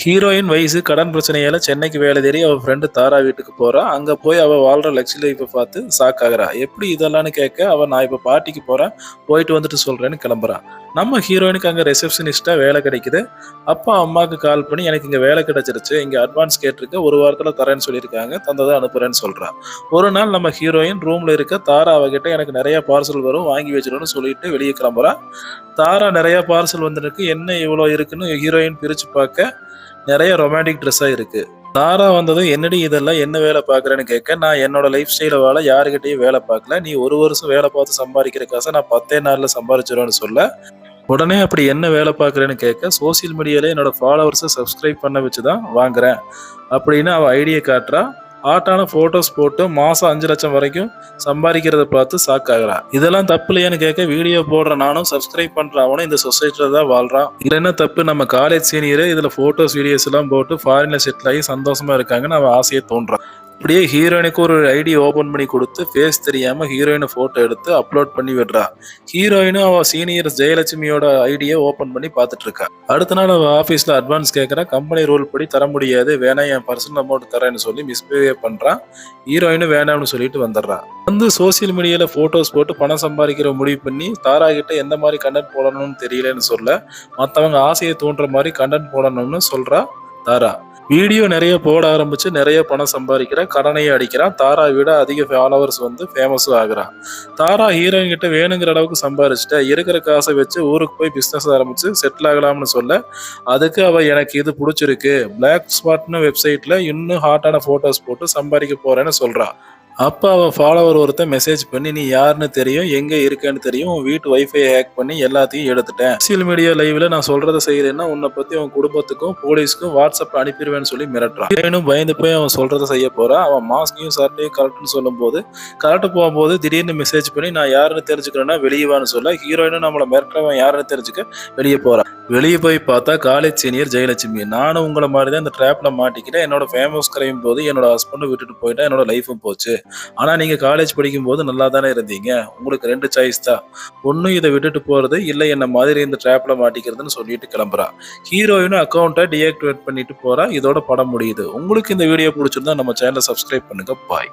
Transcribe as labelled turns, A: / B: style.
A: Heroine வயசு கடன் பிரச்சனையால சென்னைக்கு வேலை தேடி அவ ஃப்ரெண்டு தாரா வீட்டுக்கு போறா. அங்க போய் அவ வாழ்ற லக்ஸரி லைஃப்ப பார்த்து ஷாக் ஆகுறா. எப்படி இதெல்லாம்னு கேட்க, அவ நான் இப்ப பார்ட்டிக்கு போறேன், போயிட்டு வந்துட்டு சொல்றேன்னு கிளம்புறா. நம்ம ஹீரோயினுக்கு அங்க ரிசப்ஷனிஸ்டா வேலை கிடைக்குது. அப்பா அம்மாக்கு கால் பண்ணி எனக்கு இங்க வேலை கிடைச்சிருச்சு, இங்க அட்வான்ஸ் கேட்டிருக்க, ஒரு வாரத்துல தரேன்னு சொல்லியிருக்காங்க, தந்ததை அனுப்புறேன்னு சொல்றா. ஒரு நாள் நம்ம ஹீரோயின் ரூம்ல இருக்க தாரா அவகிட்ட எனக்கு நிறைய பார்சல் வரும், வாங்கி வச்சிடும்னு சொல்லிட்டு வெளியே கிளம்புறா. தாரா நிறைய பார்சல் வந்திருக்கு, என்ன இவ்வளோ இருக்குன்னு ஹீரோயின் பிரிச்சு பார்க்க நிறைய ரொமான்டிக் ட்ரெஸ்ஸா இருக்கு. தாரா வந்ததும் என்னடி இதெல்லாம், என்ன வேலை பார்க்குறேன்னு கேட்க, நான் என்னோட லைஃப் ஸ்டைல வாழ யாருக்கிட்டையும் வேலை பார்க்கல, நீ ஒரு வருஷம் வேலை பார்த்து சம்பாதிக்கிற காசை நான் 10 நாள்ல சம்பாதிச்சிருவேன்னு சொல்ல, உடனே அப்படி என்ன வேலை பார்க்குறேன்னு கேட்க, சோசியல் மீடியால என்னோட ஃபாலோவர்ஸை சப்ஸ்கிரைப் பண்ண வச்சு தான் வாங்குறேன் அப்படின்னு அவ ஐடியை காட்டுறா. ஆட்டான போட்டோஸ் போட்டு மாசம் 5 லட்சம் வரைக்கும் சம்பாதிக்கிறத பார்த்து ஷாக் ஆகுறா. இதெல்லாம் தப்பு இல்லையான்னு கேட்க, வீடியோ போடுற நானும் சப்ஸ்கிரைப் பண்ற அவனும் இந்த சொசைட்டில தான் வாழ்றான், இதுல என்ன தப்பு, நம்ம காலேஜ் சீனியர் இதுல போட்டோஸ் வீடியோஸ் எல்லாம் போட்டு ஃபாரின்ல செட்டில் ஆகி சந்தோஷமா இருக்காங்கன்னு அவன் ஆசையை தோன்றான். அப்படியே ஹீரோயினுக்கு ஒரு ஐடி ஓபன் பண்ணி கொடுத்து ஃபேஸ் தெரியாம ஹீரோயினை போட்டோ எடுத்து அப்லோட் பண்ணி விடுறா. ஹீரோயினும் அவ சீனியர் ஜெயலட்சுமியோட ஐடியை ஓபன் பண்ணி பார்த்துட்டு இருக்கா. அடுத்த நாள் அவ ஆபீஸ்ல அட்வான்ஸ் கேட்கறா. கம்பெனி ரூல் படி தர முடியாது, வேணா என் பர்சனல் அமௌண்ட் தரேன்னு சொல்லி மிஸ்பிஹேவ் பண்றான். ஹீரோயினும் வேணாம்னு சொல்லிட்டு வந்துடுறா. வந்து சோசியல் மீடியால போட்டோஸ் போட்டு பணம் சம்பாதிக்கிற முடிவு பண்ணி தாரா கிட்ட எந்த மாதிரி கண்டென்ட் போடணும்னு தெரியலன்னு சொல்ல, மற்றவங்க ஆசையை தோன்ற மாதிரி கண்டென்ட் போடணும்னு சொல்றா தாரா. வீடியோ நிறைய போட ஆரம்பிச்சு நிறைய பணம் சம்பாதிக்கிறா, கடனையும் அடிக்கிறான். தாரா விட அதிக ஃபாலோவர்ஸ் வந்து ஃபேமஸும் ஆகுறான். தாரா ஹீரோயின் கிட்ட வேணுங்கிற அளவுக்கு சம்பாரிச்சுட்டா, இருக்கிற காசை வச்சு ஊருக்கு போய் பிஸ்னஸ் ஆரம்பிச்சு செட்டில் ஆகலாம்னு சொல்ல, அதுக்கு அவ எனக்கு இது பிடிச்சிருக்கு, பிளாக் ஸ்பாட்னு வெப்சைட்ல இன்னும் ஹாட்டான போட்டோஸ் போட்டு சம்பாதிக்க போறேன்னு சொல்றா. அப்ப அவ ஃபாலோவர் ஒருத்தன் மெசேஜ் பண்ணி, நீ யாருன்னு தெரியும், எங்க இருக்கேன்னு தெரியும், உன் வீட்டு வைஃபை ஹேக் பண்ணி எல்லாத்தையும் எடுத்துட்டேன், சோசியல் மீடியா லைவ்ல நான் சொல்றதை செய்யறேன்னா உன்னை பத்தி உன் குடும்பத்துக்கும் போலீஸ்க்கும் வாட்ஸ்அப் அனுப்பிடுவேன்னு சொல்லி மிரட்டுறான். ஹீரோயினும் பயந்து போய் அவன் சொல்றதை செய்ய போறான். அவன் மாஸ்கையும் சர்டையும் கரெக்ட்னு சொல்லும் போது, கரெக்ட் போகும்போது திடீர்னு மெசேஜ் பண்ணி நான் யாருன்னு தெரிஞ்சுக்கிறேன்னா வெளியவான்னு சொல்ல, ஹீரோயினும் நம்மளை மிரட்டுறவன் யாருன்னு தெரிஞ்சுக்க வெளியே போறான். வெளியே போய் பார்த்தா காலேஜ் சீனியர் ஜெயலட்சுமி, நானும் உங்களை மாதிரி தான் இந்த ட்ராப்ல மாட்டிக்கிட்டேன், என்னோட ஃபேமஸ் கிரைம் போது என்னோட ஹஸ்பண்ட் விட்டுட்டு போயிட்டா, என்னோட லைஃபும் போச்சு, ஆனா நீங்க காலேஜ் படிக்கும் போது நல்லா தானே இருந்தீங்க, உங்களுக்கு 2 சாய்ஸ் தான், ஒண்ணு இதை விட்டுட்டு போறது, இல்ல என்ன மாதிரி இந்த ட்ராப்ல மாட்டிக்கிறதுன்னு சொல்லிட்டு கிளம்புறா. ஹீரோயினும் அக்கௌண்ட்டை டீஆக்டிவேட் பண்ணிட்டு போறா. இதோட படம் முடியுது. உங்களுக்கு இந்த வீடியோ பிடிச்சிருந்தா நம்ம சேனலை சப்ஸ்கிரைப் பண்ணுங்க. பாய்.